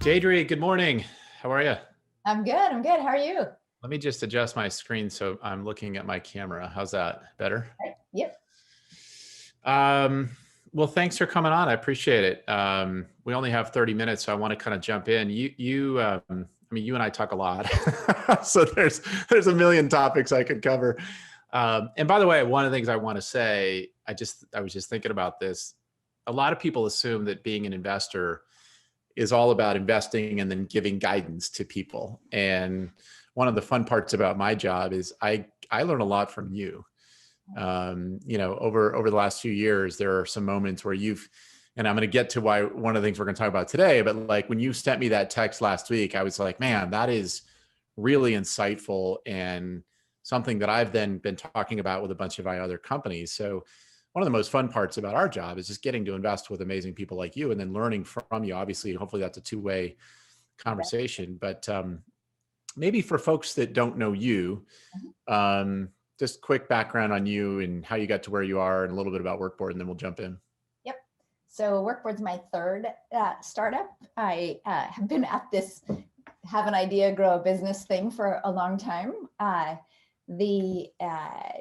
Deidre, good morning. How are you? I'm good. I'm good. How are you? Let me just adjust my screen so I'm looking at my camera. How's that? Better? Yep. Um, well, thanks for coming on. I appreciate it. We only have 30 minutes, so I want to kind of jump in. I mean, you and I talk a lot, so there's a million topics I could cover. And by the way, one of the things I want to say, I was just thinking about this. A lot of people assume that being an investor is all about investing and then giving guidance to people. And one of the fun parts about my job is I learn a lot from you. Over the last few years, there are some moments where and I'm going to get to why one of the things we're going to talk about today, but like when you sent me that text last week, I was like, man, that is really insightful and something that I've then been talking about with a bunch of my other companies. So one of the most fun parts about our job is just getting to invest with amazing people like you and then learning from you. Obviously, hopefully that's a two-way conversation, but maybe for folks that don't know you, just quick background on you and how you got to where you are and a little bit about Workboard, and then we'll jump in. Yep. So Workboard's my third startup. I have been at this have an idea, grow a business thing for a long time. The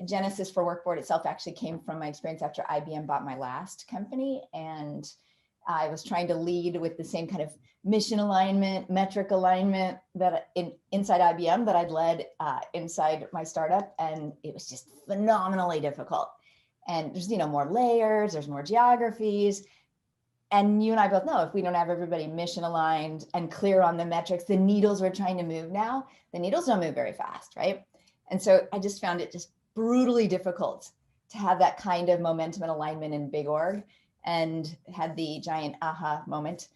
genesis for Workboard itself actually came from my experience after IBM bought my last company. And I was trying to lead with the same kind of mission alignment, metric alignment that inside IBM that I'd led inside my startup. And it was just phenomenally difficult. And there's, more layers, there's more geographies. And you and I both know if we don't have everybody mission aligned and clear on the metrics, the needles we're trying to move now, the needles don't move very fast, right? And so I just found it just brutally difficult to have that kind of momentum and alignment in big org, and had the giant aha moment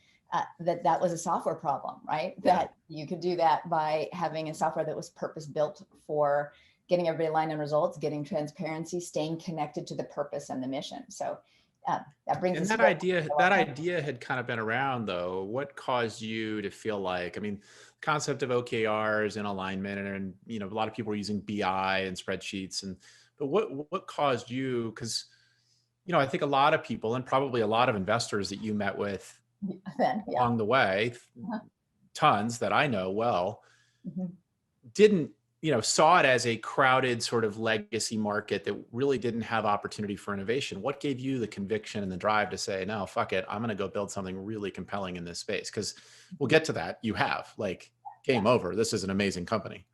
that was a software problem, right? Yeah. That you could do that by having a software that was purpose built for getting everybody aligned on results, getting transparency, staying connected to the purpose and the mission. So that brings us. And that idea had kind of been around though. What caused you to feel like, I mean, concept of OKRs and alignment, and a lot of people were using BI and spreadsheets, but what caused you? Because I think a lot of people, and probably a lot of investors that you met with along the way, tons that I know well, didn't saw it as a crowded sort of legacy market that really didn't have opportunity for innovation. What gave you the conviction and the drive to say, no, fuck it, I'm going to go build something really compelling in this space? Because we'll get to that. You have game over. This is an amazing company.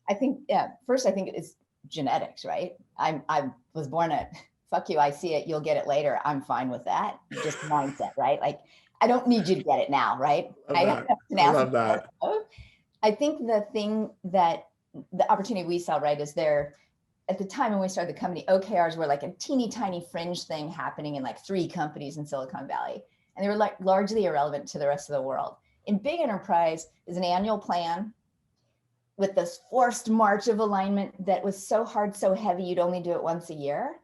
I think, first, I think it's genetics, right? I was born at, fuck you, I see it, you'll get it later. I'm fine with that. Just mindset, right? Like, I don't need you to get it now, right? I love that. I think the thing that the opportunity we saw, right, is there at the time when we started the company, OKRs were like a teeny tiny fringe thing happening in like 3 companies in Silicon Valley. And they were like largely irrelevant to the rest of the world. In big enterprise is an annual plan with this forced march of alignment that was so hard, so heavy, you'd only do it once a year.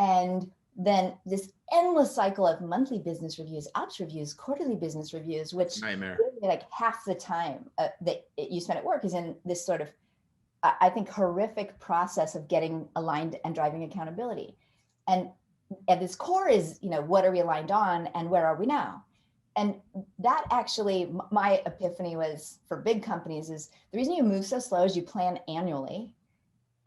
And then this endless cycle of monthly business reviews, ops reviews, quarterly business reviews, which nightmare. Really like half the time that you spend at work is in this sort of, I think, horrific process of getting aligned and driving accountability. And at its core is, what are we aligned on and where are we now? And that actually, my epiphany was for big companies is the reason you move so slow is you plan annually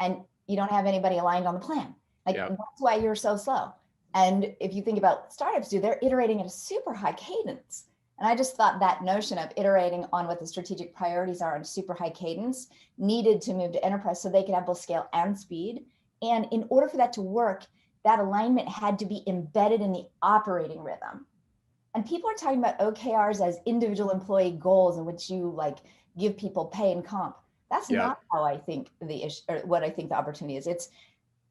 and you don't have anybody aligned on the plan. That's why you're so slow. And if you think about what startups do, they're iterating at a super high cadence. And I just thought that notion of iterating on what the strategic priorities are on a super high cadence needed to move to enterprise so they could have both scale and speed. And in order for that to work, that alignment had to be embedded in the operating rhythm. And people are talking about OKRs as individual employee goals in which you give people pay and comp. That's not how I think the issue, or what I think the opportunity is. It's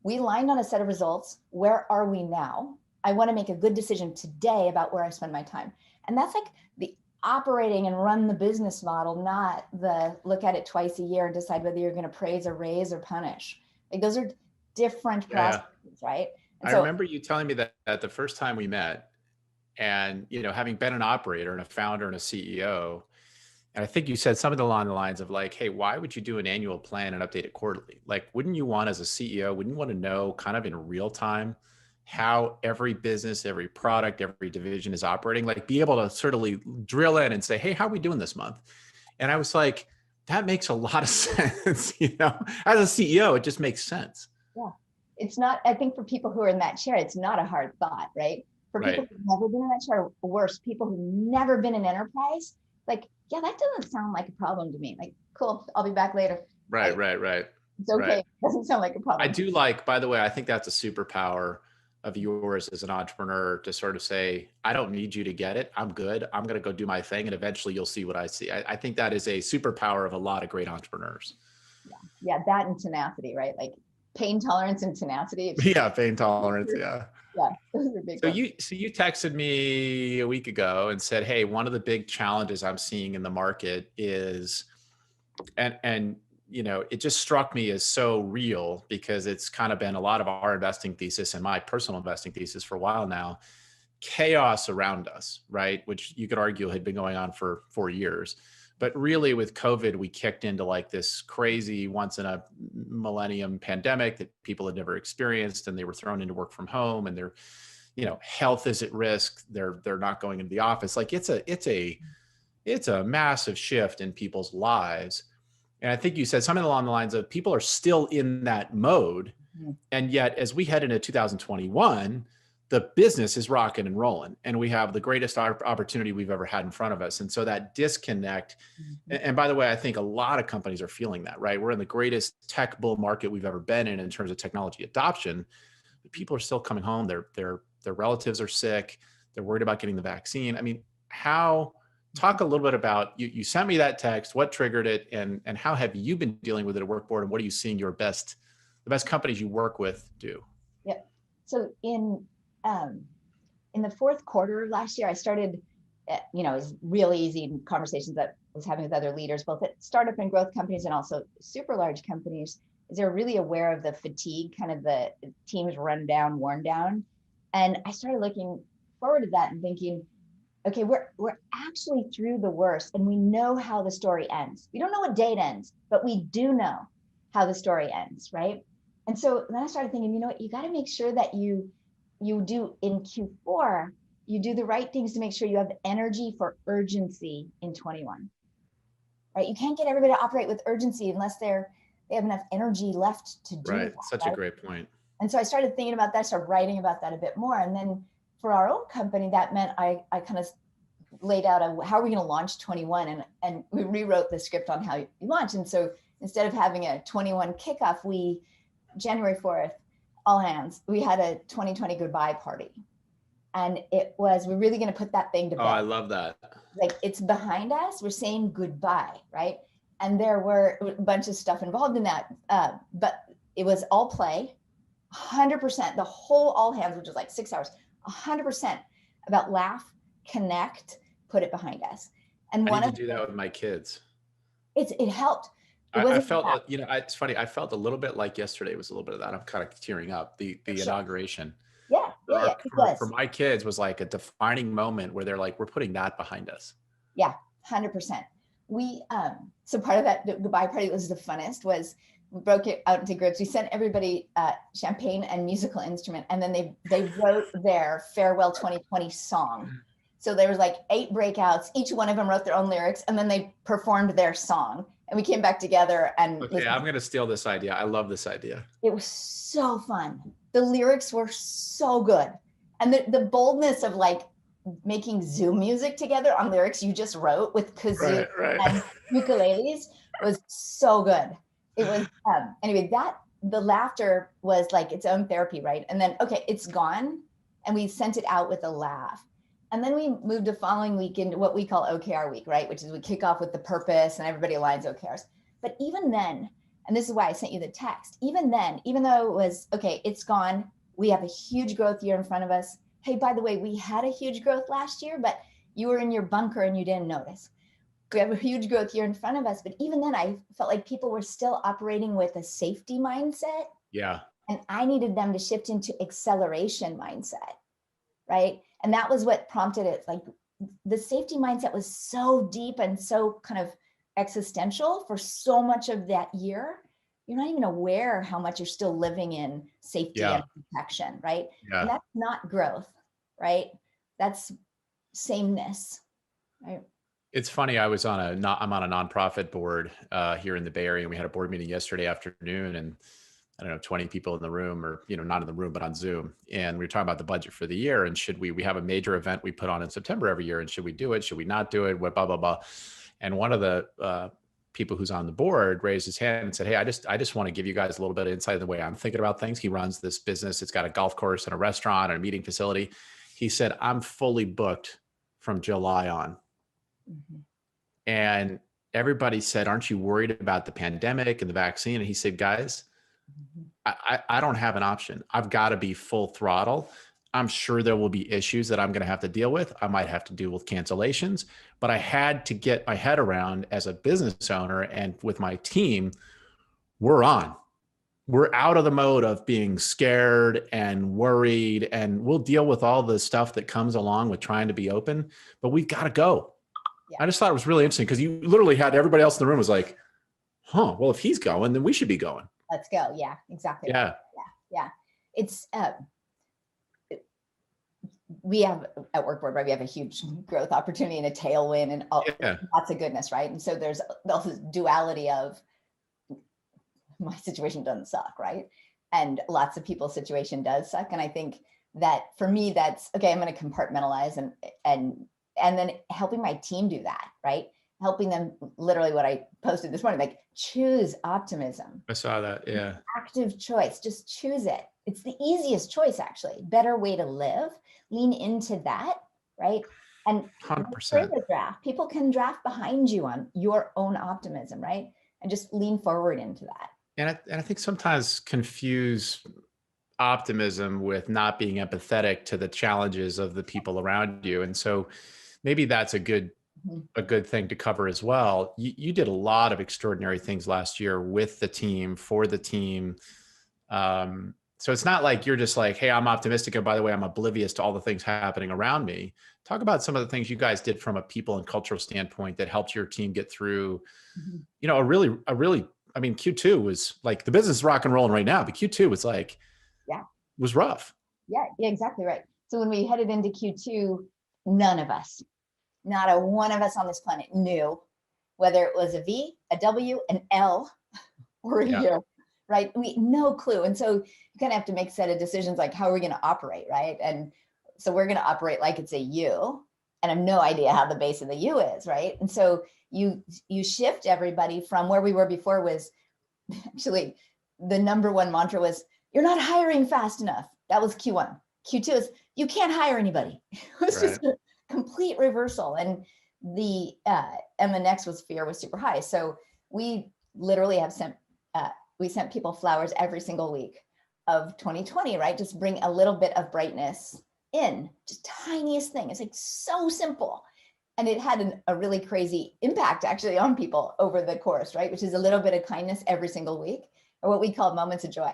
we aligned on a set of results. Where are we now? I want to make a good decision today about where I spend my time. And that's like the operating and run the business model, not the look at it twice a year and decide whether you're going to praise or raise or punish. Like those are different processes, right? And I remember you telling me that the first time we met, and having been an operator and a founder and a CEO, and I think you said something along the lines of like, hey, why would you do an annual plan and update it quarterly? Like, wouldn't you want as a CEO, wouldn't you want to know kind of in real time, how every business, every product, every division is operating, like be able to sort of drill in and say, hey, how are we doing this month? And I was like, that makes a lot of sense. As a CEO, it just makes sense. Yeah. It's not, I think for people who are in that chair, it's not a hard thought, right? For people Right. who've never been in that chair, or worse, people who've never been in enterprise, like, yeah, that doesn't sound like a problem to me. Like, cool, I'll be back later. Right, Like, right, right, it's right. okay. It doesn't sound like a I problem. do like, by the way, I think that's a superpower of yours as an entrepreneur to sort of say, I don't need you to get it. I'm good. I'm going to go do my thing. And eventually you'll see what I see. I think that is a superpower of a lot of great entrepreneurs. Yeah. Yeah. That and tenacity, right? Like pain tolerance and tenacity. Yeah. Pain tolerance. Yeah. Yeah. Those are big So ones. you texted me a week ago and said, hey, one of the big challenges I'm seeing in the market is, and it just struck me as so real because it's kind of been a lot of our investing thesis and my personal investing thesis for a while now, chaos around us, right? Which you could argue had been going on for 4 years. But really with COVID, we kicked into like this crazy once in a millennium pandemic that people had never experienced, and they were thrown into work from home, and their, health is at risk. They're not going into the office. Like it's a massive shift in people's lives. And I think you said something along the lines of people are still in that mode. Mm-hmm. And yet, as we head into 2021, the business is rocking and rolling, and we have the greatest opportunity we've ever had in front of us. And so that disconnect, and by the way, I think a lot of companies are feeling that, right? We're in the greatest tech bull market we've ever been in terms of technology adoption. But people are still coming home. Their relatives are sick. They're worried about getting the vaccine. I mean, talk a little bit about, you sent me that text, what triggered it, and how have you been dealing with it at Workboard, and what are you seeing the best companies you work with do? Yep. So in the fourth quarter of last year, I started, it was really easy in conversations that I was having with other leaders, both at startup and growth companies and also super large companies, is they're really aware of the fatigue, kind of the teams run down, worn down. And I started looking forward to that and thinking, okay, we're actually through the worst, and we know how the story ends. We don't know what day it ends, but we do know how the story ends, right? And so then I started thinking, you know what, you got to make sure that you do in Q4, you do the right things to make sure you have energy for urgency in 21, right? You can't get everybody to operate with urgency unless they have enough energy left to do Right. that, Such right? a great point. And so I started thinking about that, started writing about that a bit more. And then for our own company, that meant I kind of laid out how are we going to launch 21, and we rewrote the script on how you launch. And so instead of having a 21 kickoff, January 4th, all hands, we had a 2020 goodbye party. And we're really going to put that thing to bed. Oh, I love that. Like, it's behind us. We're saying goodbye, right? And there were a bunch of stuff involved in that. But it was all play, 100%, the whole all hands, which was like 6 hours, 100% about laugh, connect, put it behind us. And I need to do that with my kids. It helped. I felt, it's funny. I felt a little bit like yesterday was a little bit of that. I'm kind of tearing up. The inauguration. Yeah, For my kids was like a defining moment where they're like, we're putting that behind us. Yeah, 100%. So part of that goodbye party was the funnest, was we broke it out into groups. We sent everybody champagne and musical instrument, and then they wrote their farewell 2020 song. So there was like 8 breakouts. Each one of them wrote their own lyrics, and then they performed their song. And we came back together and okay, I'm going to steal this idea. I love this idea. It was so fun. The lyrics were so good. And the boldness of like making Zoom music together on lyrics you just wrote with kazoo and ukuleles was so good. It was, anyway, the laughter was like its own therapy, right? And then, okay, it's gone. And we sent it out with a laugh. And then we moved the following week into what we call OKR week, right? Which is we kick off with the purpose and everybody aligns OKRs. But even then, and this is why I sent you the text, even then, even though it was, okay, it's gone, we have a huge growth year in front of us. Hey, by the way, we had a huge growth last year, but you were in your bunker and you didn't notice. We have a huge growth year in front of us. But even then, I felt like people were still operating with a safety mindset. Yeah. And I needed them to shift into acceleration mindset, right? And that was what prompted it. Like, the safety mindset was so deep and so kind of existential for so much of that year you're not even aware how much you're still living in safety and protection, right? And that's not growth, right? That's sameness, right? It's funny. I'm on a nonprofit board here in the Bay Area, and we had a board meeting yesterday afternoon, and I don't know, 20 people in the room, or, not in the room, but on Zoom. And we were talking about the budget for the year, and we have a major event we put on in September every year, and should we do it? Should we not do it? What, blah, blah, blah. And one of the people who's on the board raised his hand and said, hey, I just want to give you guys a little bit of insight in the way I'm thinking about things. He runs this business. It's got a golf course and a restaurant and a meeting facility. He said, I'm fully booked from July on. Mm-hmm. And everybody said, aren't you worried about the pandemic and the vaccine? And he said, guys, I don't have an option. I've got to be full throttle. I'm sure there will be issues that I'm going to have to deal with. I might have to deal with cancellations, but I had to get my head around, as a business owner and with my team, we're on. We're out of the mode of being scared and worried, and we'll deal with all the stuff that comes along with trying to be open, but we've got to go. Yeah. I just thought it was really interesting because you literally had everybody else in the room was like, well, if he's going, then we should be going. Let's go. Yeah, exactly. Yeah. Yeah. It's, we have at Workboard, right? We have a huge growth opportunity and a tailwind and lots of goodness, right? And so there's also duality of my situation doesn't suck, right? And lots of people's situation does suck. And I think that for me, that's okay. I'm going to compartmentalize and then helping my team do that, right? Helping them, literally what I posted this morning, like choose optimism. I saw that. Yeah. Active choice. Just choose it. It's the easiest choice, actually. Better way to live. Lean into that, right? And 100%. The draft. People can draft behind you on your own optimism, right? And just lean forward into that. And I think sometimes confuse optimism with not being empathetic to the challenges of the people around you. And so maybe that's a good thing to cover as well. You did a lot of extraordinary things last year with the team, for the team. So it's not like you're just like, hey, I'm optimistic, and by the way, I'm oblivious to all the things happening around me. Talk about some of the things you guys did from a people and cultural standpoint that helped your team get through, a really, I mean, Q2 was like, the business is rock and rolling right now, but Q2 was like, was rough. Yeah, exactly right. So when we headed into Q2, none of us, not a one of us on this planet knew whether it was a V, a W, an L, or a U, right? No clue. And so you kind of have to make a set of decisions like, how are we going to operate, right? And so we're going to operate like it's a U, and I have no idea how the base of the U is, right? And so you shift everybody from where we were before. Was actually the number one mantra was, you're not hiring fast enough. That was Q1. Q2 is, you can't hire anybody. It was just a complete reversal. And the MNX fear was super high. So we literally have sent people flowers every single week of 2020, right? Just bring a little bit of brightness in, just tiniest thing. It's like so simple. And it had a really crazy impact actually on people over the course, right? Which is a little bit of kindness every single week, or what we call moments of joy.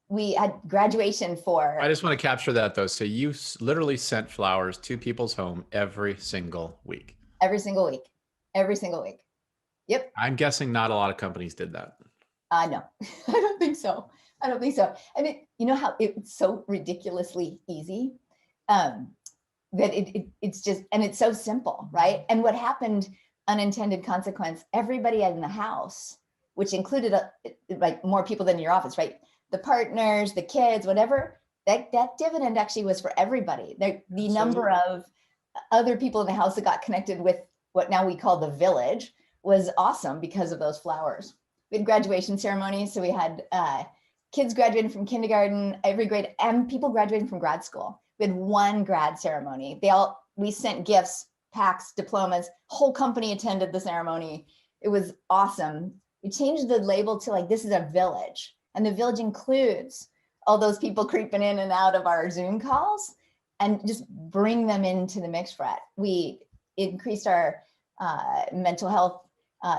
We had graduation for... I just want to capture that though. So you literally sent flowers to people's home every single week. Every single week. Every single week. Yep. I'm guessing not a lot of companies did that. No, I don't think so. I don't think so. And you know how it's so ridiculously easy that it's just, and it's so simple, right? And what happened, unintended consequence, everybody in the house, which included like more people than your office, right? The partners, the kids, whatever, that dividend actually was for everybody. The number of other people in the house that got connected with what now we call the village was awesome because of those flowers. We had graduation ceremonies. So we had kids graduating from kindergarten, every grade, and people graduating from grad school. We had one grad ceremony. We sent gifts, packs, diplomas, whole company attended the ceremony. It was awesome. We changed the label to like, this is a village. And the village includes all those people creeping in and out of our Zoom calls, and just bring them into the mix for it. We increased our mental health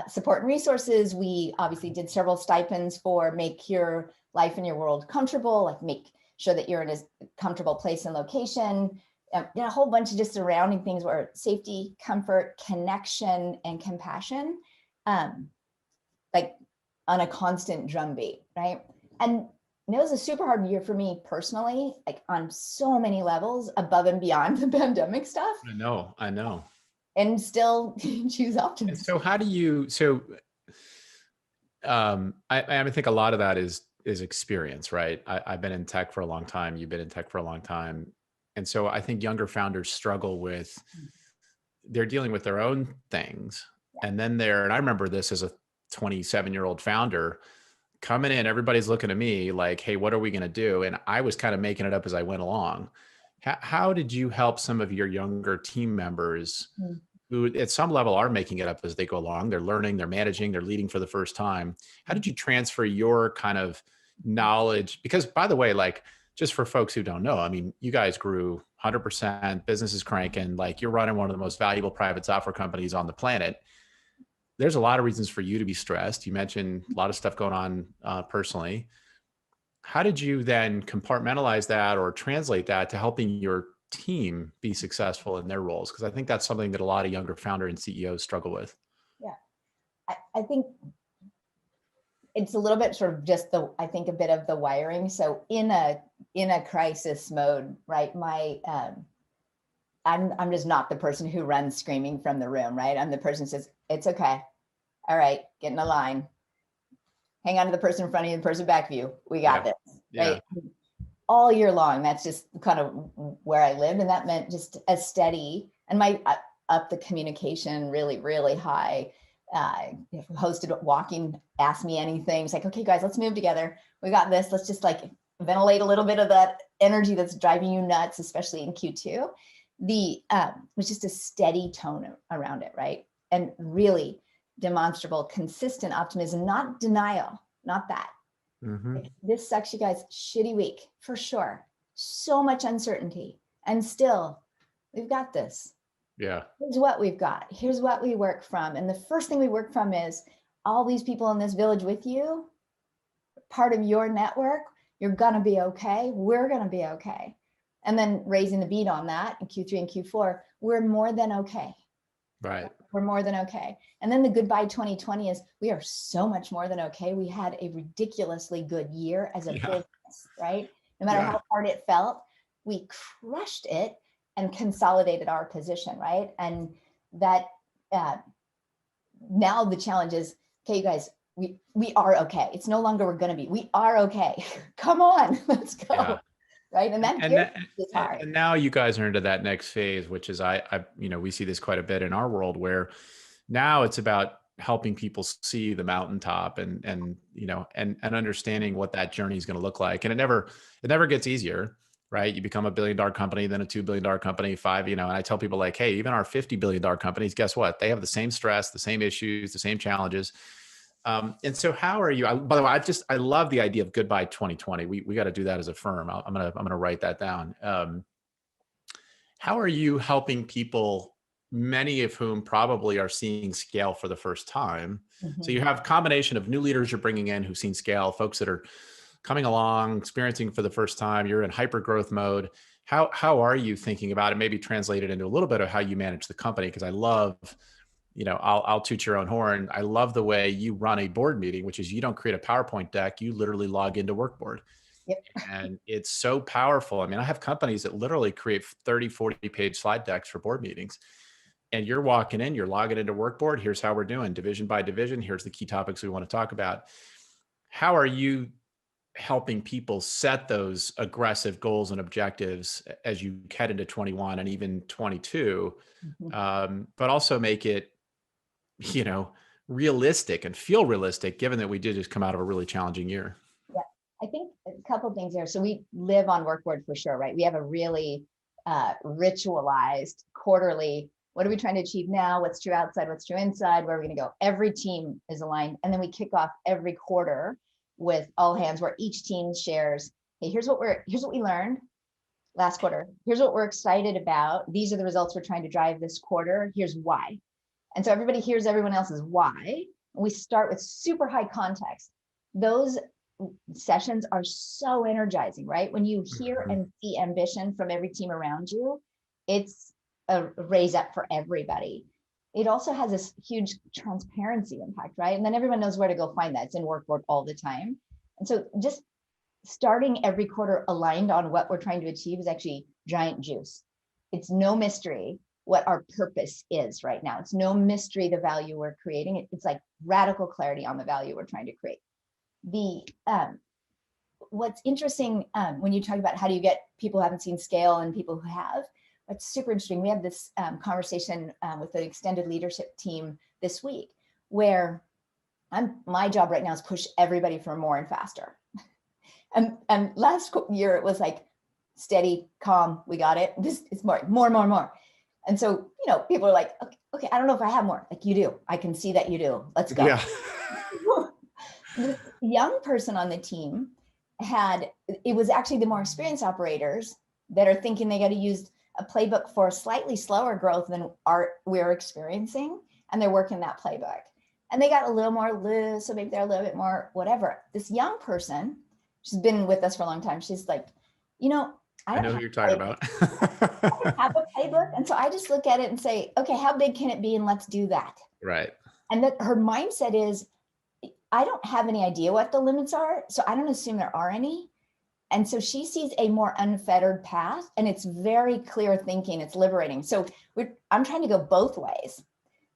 support and resources. We obviously did several stipends for make your life and your world comfortable, like make sure that you're in a comfortable place and location. A whole bunch of just surrounding things where safety, comfort, connection, and compassion. Like on a constant drumbeat, right? And it was a super hard year for me personally, like on so many levels above and beyond the pandemic stuff. I know. And still choose And optimism. so how do you, I think a lot of that is experience, right? I've been in tech for a long time. You've been in tech for a long time. And so I think younger founders struggle with, they're dealing with their own things. And then and I remember this as a 27-year-old founder coming in, everybody's looking at me like, hey, what are we going to do? And I was kind of making it up as I went along. How did you help some of your younger team members who at some level are making it up as they go along? They're learning, they're managing, they're leading for the first time. How did you transfer your kind of knowledge? Because by the way, like, just for folks who don't know, I mean, you guys grew 100%, business is cranking, like you're running one of the most valuable private software companies on the planet. There's a lot of reasons for you to be stressed. You mentioned a lot of stuff going on personally. How did you then compartmentalize that or translate that to helping your team be successful in their roles? Because I think that's something that a lot of younger founder and CEOs struggle with. Yeah, I think it's a little bit sort of just I think a bit of the wiring. So in a crisis mode, right? I'm just not the person who runs screaming from the room, right? I'm the person who says, it's okay. All right, get in a line. Hang on to the person in front of you, the person back of you. We got this, right? Yeah. All year long, that's just kind of where I lived. And that meant just a steady, and up the communication really, really high. Hosted walking, ask me anything. It's like, okay, guys, let's move together. We got this. Let's just like ventilate a little bit of that energy that's driving you nuts, especially in Q2. Was just a steady tone around it, right? And really demonstrable, consistent optimism, not denial, not that. Like, this sucks, you guys, shitty week, for sure. So much uncertainty. And still, we've got this. Yeah. Here's what we've got. Here's what we work from. And the first thing we work from is all these people in this village with you, part of your network. You're going to be okay. We're going to be okay. And then raising the beat on that in Q3 and Q4, we're more than okay. Right. We're more than okay. And then the goodbye 2020 is we are so much more than okay. We had a ridiculously good year as a business, right? No matter how hard it felt, we crushed it and consolidated our position, right? And that now the challenge is, okay, you guys, we are okay. It's no longer we're going to be. We are okay. Come on, let's go. Yeah. Right. And that is hard. And now you guys are into that next phase, which is we see this quite a bit in our world, where now it's about helping people see the mountaintop and understanding what that journey is going to look like. And it never gets easier, right? You become $1 billion company, then a $2 billion company, and I tell people like, hey, even our $50 billion companies, guess what? They have the same stress, the same issues, the same challenges. And so how are you, by the way, I love the idea of goodbye 2020. We got to do that as a firm. I'm going to write that down. How are you helping people, many of whom probably are seeing scale for the first time? So you have a combination of new leaders you're bringing in who've seen scale, folks that are coming along, experiencing for the first time. You're in hyper growth mode. How are you thinking about it? Maybe translate it into a little bit of how you manage the company. Because I love, I'll toot your own horn. I love the way you run a board meeting, which is you don't create a PowerPoint deck. You literally log into Workboard. Yep. And it's so powerful. I mean, I have companies that literally create 30, 40-page slide decks for board meetings. And you're walking in, you're logging into Workboard. Here's how we're doing division by division. Here's the key topics we want to talk about. How are you helping people set those aggressive goals and objectives as you head into 21 and even 22, but also make it, realistic and feel realistic, given that we did just come out of a really challenging year? Yeah, I think a couple of things there. So we live on Workboard for sure, right? We have a really ritualized quarterly, what are we trying to achieve now? What's true outside? What's true inside? Where are we going to go? Every team is aligned. And then we kick off every quarter with all hands, where each team shares, hey, here's what we learned last quarter. Here's what we're excited about. These are the results we're trying to drive this quarter. Here's why. And so everybody hears everyone else's why. And we start with super high context. Those sessions are so energizing, right? When you hear and see ambition from every team around you, it's a raise up for everybody. it also has this huge transparency impact, right? And then everyone knows where to go find that. It's in Workboard all the time. And so just starting every quarter aligned on what we're trying to achieve is actually giant juice. It's no mystery what our purpose is right now. It's no mystery the value we're creating. It's like radical clarity on the value we're trying to create. The what's interesting when you talk about how do you get people who haven't seen scale and people who have, it's super interesting. We had this conversation with the extended leadership team this week, where my job right now is push everybody for more and faster. And last year it was like steady, calm, we got it. This is more. And so, people are like, okay, I don't know if I have more. Like, you do. I can see that you do. Let's go. Yeah. This young person on the team it was actually the more experienced operators that are thinking they got to use a playbook for slightly slower growth than we're experiencing. And they're working that playbook. And they got a little more loose, so maybe they're a little bit more whatever. This young person, she's been with us for a long time. She's like, I know who you're talking about. I don't have a playbook. And so I just look at it and say, okay, how big can it be? And let's do that. Right. And that her mindset is, I don't have any idea what the limits are, so I don't assume there are any. And so she sees a more unfettered path, and it's very clear thinking. It's liberating. So I'm trying to go both ways.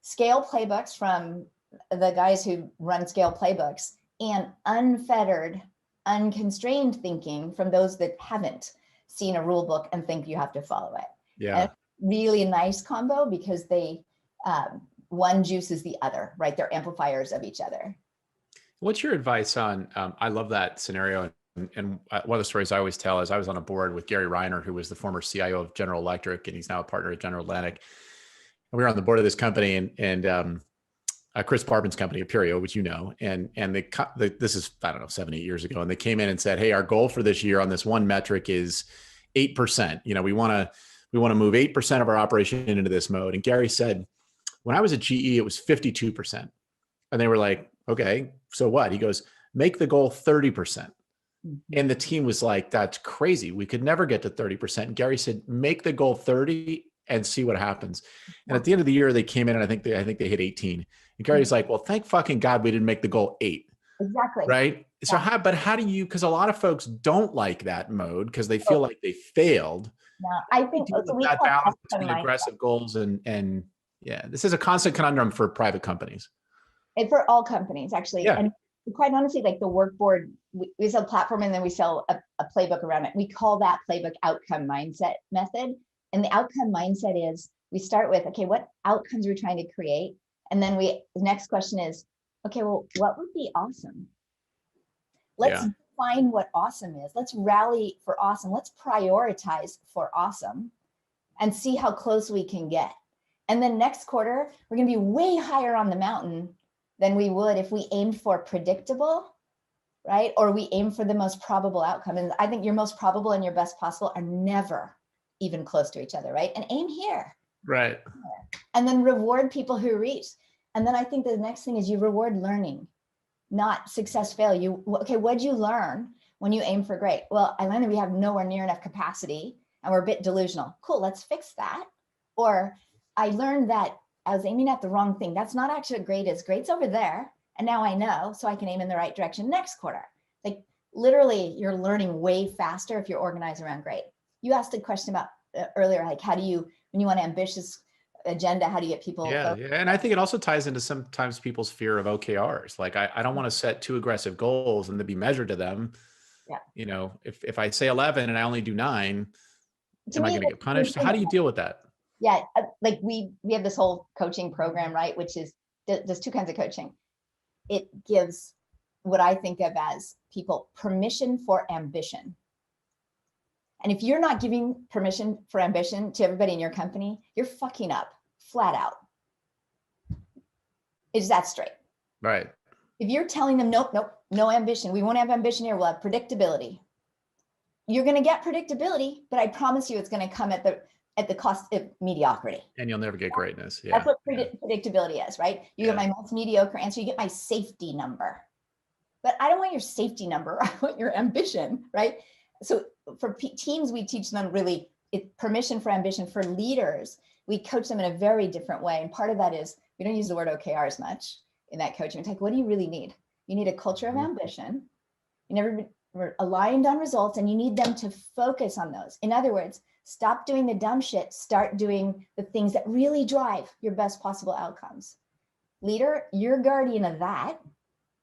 Scale playbooks from the guys who run scale playbooks, and unfettered, unconstrained thinking from those that haven't seen a rule book and think you have to follow it. Yeah. And really a nice combo because they one juices the other, right? They're amplifiers of each other. What's your advice on, I love that scenario. And one of the stories I always tell is I was on a board with Gary Reiner, who was the former CIO of General Electric, and he's now a partner at General Atlantic. And we were on the board of this company and Chris Barbin's company, Aperio, which and this is, I don't know, 7-8 years ago. And they came in and said, hey, our goal for this year on this one metric is 8%. We want to move 8% of our operation into this mode. And Gary said, when I was at GE, it was 52%. And they were like, okay, so what? He goes, make the goal 30%. Mm-hmm. And the team was like, that's crazy. We could never get to 30%. And Gary said, make the goal 30 and see what happens. And at the end of the year, they came in and I think they hit 18. And Gary's like, well, thank fucking God we didn't make the goal 8. Exactly. Right. So how do you, because a lot of folks don't like that mode because they feel like they failed. No, I think so that balance between aggressive goals and yeah, this is a constant conundrum for private companies. And for all companies, actually. Yeah. And quite honestly, like the Workboard, we sell a platform and then we sell a playbook around it. We call that playbook outcome mindset method. And the outcome mindset is we start with, okay, what outcomes are we trying to create? And then the next question is, okay, well, what would be awesome? Let's define what awesome is. Let's rally for awesome. Let's prioritize for awesome and see how close we can get. And then next quarter, we're going to be way higher on the mountain than we would if we aimed for predictable, right? Or we aim for the most probable outcome. And I think your most probable and your best possible are never even close to each other, right? And aim here. Right. And then reward people who reach. And then I think the next thing is you reward learning, not success fail. Okay, what'd you learn when you aim for great? Well, I learned that we have nowhere near enough capacity and we're a bit delusional. Cool, let's fix that. Or I learned that I was aiming at the wrong thing. That's not actually what great is. Great's over there. And now I know, so I can aim in the right direction next quarter. Like literally you're learning way faster if you're organized around great. You asked a question about earlier, like how do you, when you want an ambitious agenda, how do you get people? Yeah. And I think it also ties into sometimes people's fear of OKRs. Like I don't want to set too aggressive goals and to be measured to them. Yeah. If I say 11 and I only do 9, am I going to get punished? How do you deal with that? Yeah, like we have this whole coaching program, right? Which is, there's 2 kinds of coaching. It gives what I think of as people permission for ambition. And if you're not giving permission for ambition to everybody in your company, you're fucking up flat out. It's that straight. Right. If you're telling them, nope, no ambition. We won't have ambition here. We'll have predictability. You're going to get predictability, but I promise you it's going to come at the cost of mediocrity. And you'll never get greatness. Yeah. That's what predictability is, right? You get my most mediocre answer, you get my safety number. But I don't want your safety number. I want your ambition, right? So for teams, we teach them really permission for ambition. For leaders, we coach them in a very different way. And part of that is we don't use the word OKRs much in that coaching. It's like, what do you really need? You need a culture of ambition. You never were aligned on results, and you need them to focus on those. In other words, stop doing the dumb shit, start doing the things that really drive your best possible outcomes. Leader, you're guardian of that,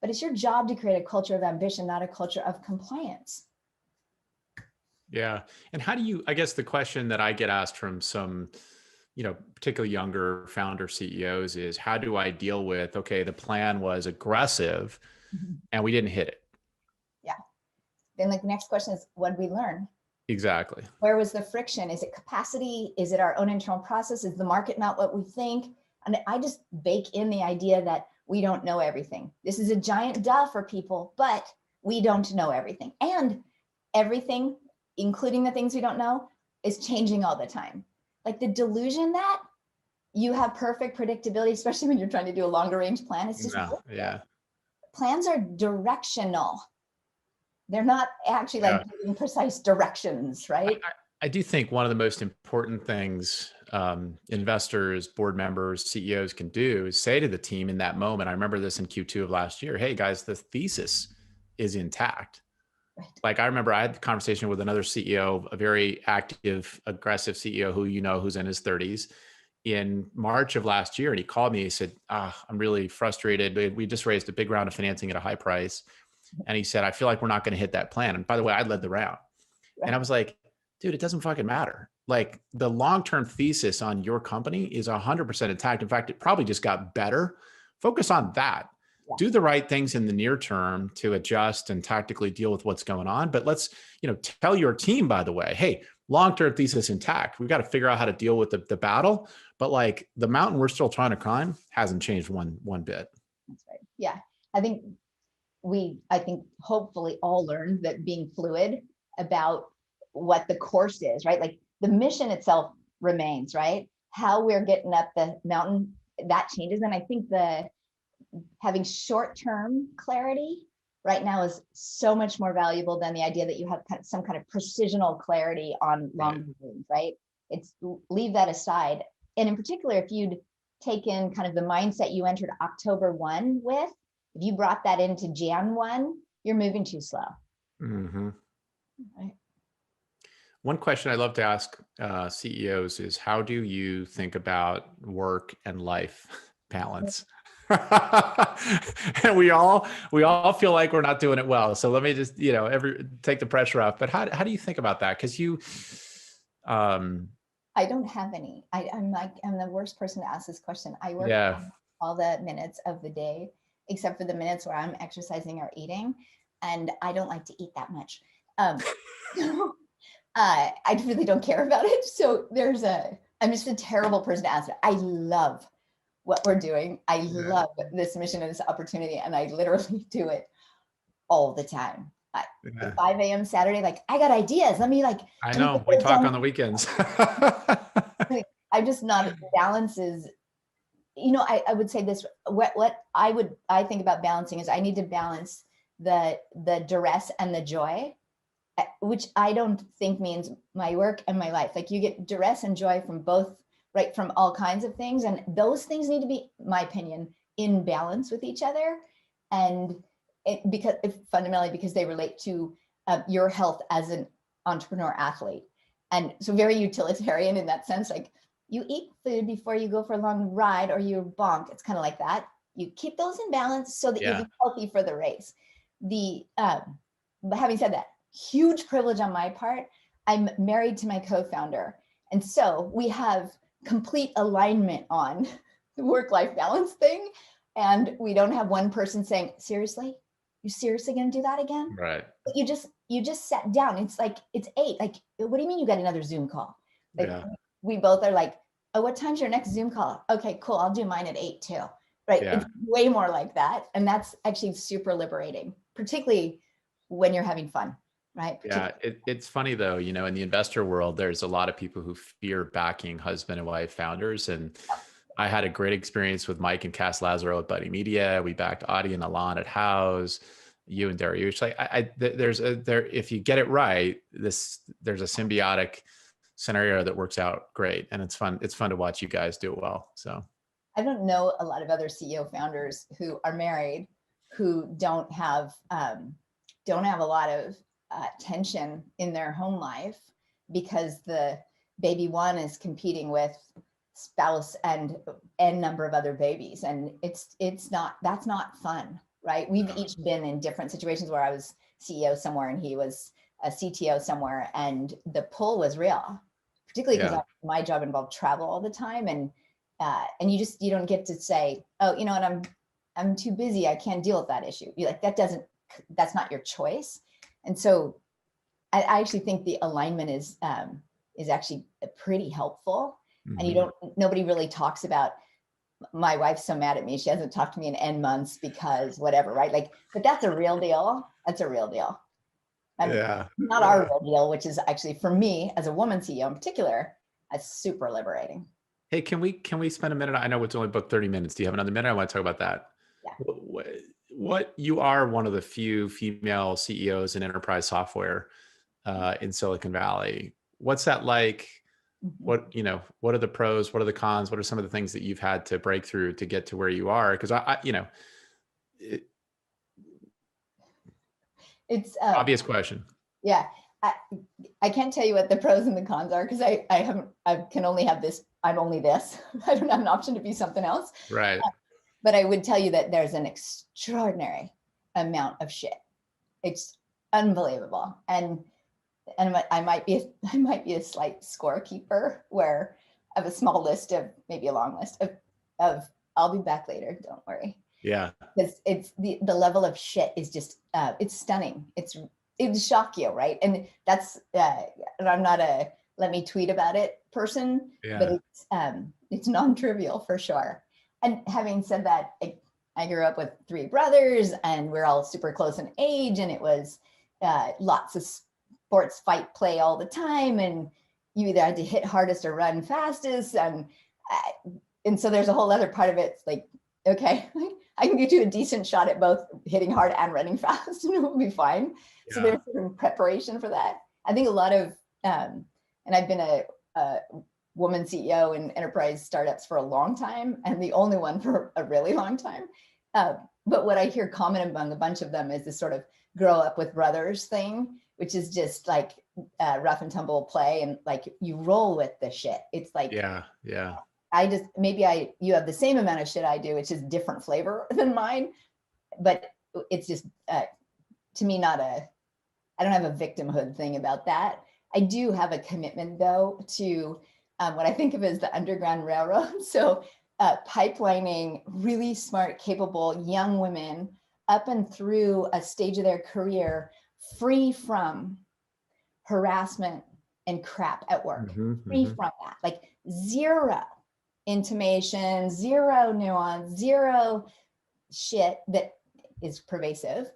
but it's your job to create a culture of ambition, not a culture of compliance. Yeah. And how do you, I guess the question that I get asked from some, particularly younger founder CEOs is, how do I deal with, okay, the plan was aggressive and we didn't hit it? Yeah. Then the next question is, what did we learn? Exactly. Where was the friction? Is it capacity? Is it our own internal process? Is the market not what we think? And I just bake in the idea that we don't know everything. This is a giant duh for people, but we don't know everything. And everything, including the things we don't know, is changing all the time. Like the delusion that you have perfect predictability, especially when you're trying to do a longer range plan, it's just yeah. Plans are directional. They're not actually like giving precise directions, right? I do think one of the most important things investors, board members, CEOs can do is say to the team in that moment, I remember this in Q2 of last year, hey guys, the thesis is intact. Right. Like I remember I had the conversation with another CEO, a very active, aggressive CEO who's in his 30s in March of last year. And he called me, he said, I'm really frustrated. We just raised a big round of financing at a high price. And he said, I feel like we're not going to hit that plan. And by the way, I led the round. Right. And I was like, dude, it doesn't fucking matter. Like the long-term thesis on your company is 100% intact. In fact, it probably just got better. Focus on that. Yeah. Do the right things in the near term to adjust and tactically deal with what's going on. But let's, tell your team, by the way, hey, long-term thesis intact. We've got to figure out how to deal with the battle. But like the mountain we're still trying to climb hasn't changed one bit. That's right. Yeah. I think hopefully all learned that being fluid about what the course is, right? Like the mission itself remains, right? How we're getting up the mountain, that changes. And I think having short-term clarity right now is so much more valuable than the idea that you have some kind of precisional clarity on long range, right? It's leave that aside. And in particular, if you'd taken kind of the mindset you entered October 1 with, if you brought that into Jan 1, you're moving too slow. Mm-hmm. Right. One question I love to ask CEOs is, how do you think about work and life balance? And we all feel like we're not doing it well. So let me just, take the pressure off. But how do you think about that? Because I don't have any. I'm the worst person to ask this question. I work on all the minutes of the day, except for the minutes where I'm exercising or eating, and I don't like to eat that much. I really don't care about it. So I'm just a terrible person to ask it. I love what we're doing. I love this mission and this opportunity, and I literally do it all the time. 5 a.m. Saturday, like I got ideas. Let me I know we talk on the weekends. I'm just not balances. I would say this, what I think about balancing is I need to balance the duress and the joy, which I don't think means my work and my life. Like you get duress and joy from both, right? From all kinds of things. And those things need to be, my opinion, in balance with each other. And fundamentally because they relate to your health as an entrepreneur athlete. And so very utilitarian in that sense, like you eat food before you go for a long ride or you bonk. It's kind of like that. You keep those in balance so that you're healthy for the race. But having said that, huge privilege on my part. I'm married to my co-founder. And so we have complete alignment on the work-life balance thing. And we don't have one person saying, seriously? You seriously going to do that again? Right. But you just sat down. It's like, it's 8. Like, what do you mean you got another Zoom call? Like, we both are like, oh, what time's your next Zoom call? Okay, cool. I'll do mine at 8 too. Right. Yeah. It's way more like that. And that's actually super liberating, particularly when you're having fun. Right. Yeah. It's funny though, in the investor world, there's a lot of people who fear backing husband and wife founders. And I had a great experience with Mike and Cass Lazaro at Buddy Media. We backed Adi and Alon at House, you and Dariush. Like if you get it right, there's a symbiotic scenario that works out great. And it's fun to watch you guys do it well. So I don't know a lot of other CEO founders who are married who don't have a lot of tension in their home life because the baby one is competing with spouse and n number of other babies, and that's not fun, right? We've each been in different situations where I was CEO somewhere and he was a CTO somewhere, and the pull was real, particularly because my job involved travel all the time, and you don't get to say, oh, you know what, I'm too busy, I can't deal with that issue. You're like, that's not your choice. And so I actually think the alignment is actually pretty helpful. mm-hmm. And nobody really talks about, my wife's so mad at me, she hasn't talked to me in N months because whatever, right? Like, but that's a real deal. That's a real deal. And not our real deal, which is actually, for me as a woman CEO in particular, that's super liberating. Hey, can we spend a minute? I know it's only booked 30 minutes. Do you have another minute? I want to talk about that. Yeah. What you are one of the few female CEOs in enterprise software in Silicon Valley. What's that like? What are the pros? What are the cons? What are some of the things that you've had to break through to get to where you are? Because it's obvious question. Yeah, I can't tell you what the pros and the cons are because I can only have this. I'm only this. I don't have an option to be something else. Right. But I would tell you that there's an extraordinary amount of shit. It's unbelievable, and I might be a slight scorekeeper where I have a small list of, maybe a long list of I'll be back later, don't worry. Yeah. Because it's the level of shit is just it's stunning. It'd shock you, right? And that's and I'm not a let me tweet about it person, but it's non-trivial for sure. And having said that, I grew up with 3 brothers and we're all super close in age, and it was lots of sports, fight, play all the time, and you either had to hit hardest or run fastest, and so there's a whole other part of it. It's like, okay, I can get you a decent shot at both hitting hard and running fast, and it will be fine. Yeah. So there's some preparation for that. I think a lot of, and I've been a woman CEO in enterprise startups for a long time, and the only one for a really long time. But what I hear common among a bunch of them is this sort of grow up with brothers thing, which is just like rough and tumble play, and like you roll with the shit. It's like, yeah. You have the same amount of shit I do, it's just different flavor than mine. But it's just, to me, I don't have a victimhood thing about that. I do have a commitment though to what I think of as the Underground Railroad. So pipelining really smart, capable young women up and through a stage of their career, free from harassment and crap at work, free from that, like zero intimation, zero nuance, zero shit that is pervasive,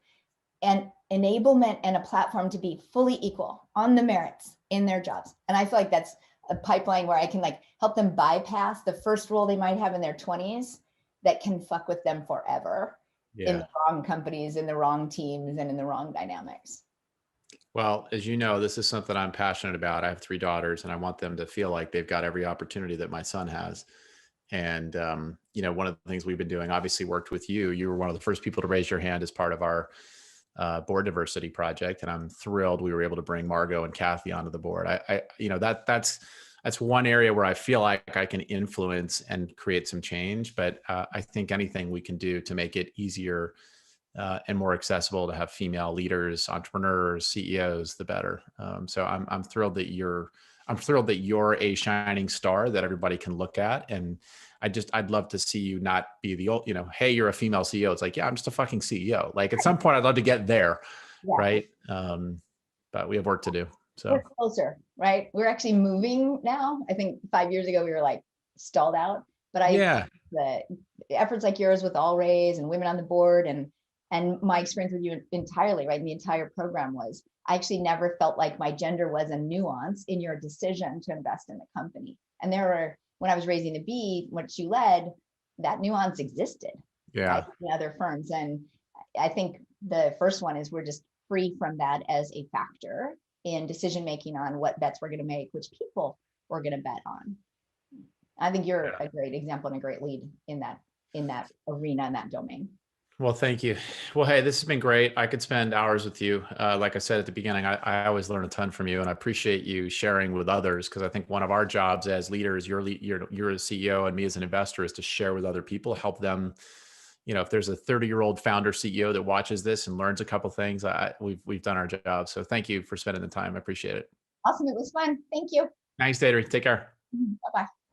and enablement and a platform to be fully equal on the merits in their jobs. And I feel like that's a pipeline where I can like help them bypass the first role they might have in their 20s that can fuck with them forever in the wrong companies, in the wrong teams, and in the wrong dynamics. Well, as you know, this is something I'm passionate about. I have 3 daughters and I want them to feel like they've got every opportunity that my son has. And, one of the things we've been doing, obviously worked with you. You were one of the first people to raise your hand as part of our board diversity project. And I'm thrilled we were able to bring Margot and Kathy onto the board. That's one area where I feel like I can influence and create some change. But I think anything we can do to make it easier and more accessible to have female leaders, entrepreneurs, CEOs, the better. So I'm thrilled that you're a shining star that everybody can look at. And I'd love to see you not be the old, hey, you're a female CEO. It's like, yeah, I'm just a fucking CEO. Like at some point I'd love to get there. Yeah. Right. But we have work to do. So we're closer, right? We're actually moving now. I think 5 years ago we were like stalled out, but the efforts like yours with All Raise and women on the board, and my experience with you entirely, right? And the entire program was, I actually never felt like my gender was a nuance in your decision to invest in the company. And when I was raising the B, which you led, that nuance existed right, in other firms. And I think the first one is we're just free from that as a factor in decision-making on what bets we're going to make, which people we're going to bet on. I think you're a great example and a great lead in that arena, in that domain. Well, thank you. Well, hey, this has been great. I could spend hours with you. Like I said at the beginning, I always learn a ton from you, and I appreciate you sharing with others, because I think one of our jobs as leaders, you're a CEO and me as an investor, is to share with other people, help them. If there's a 30-year-old founder CEO that watches this and learns a couple things, we've done our job. So thank you for spending the time. I appreciate it. Awesome. It was fun. Thank you. Thanks, Deidre. Take care. Bye-bye.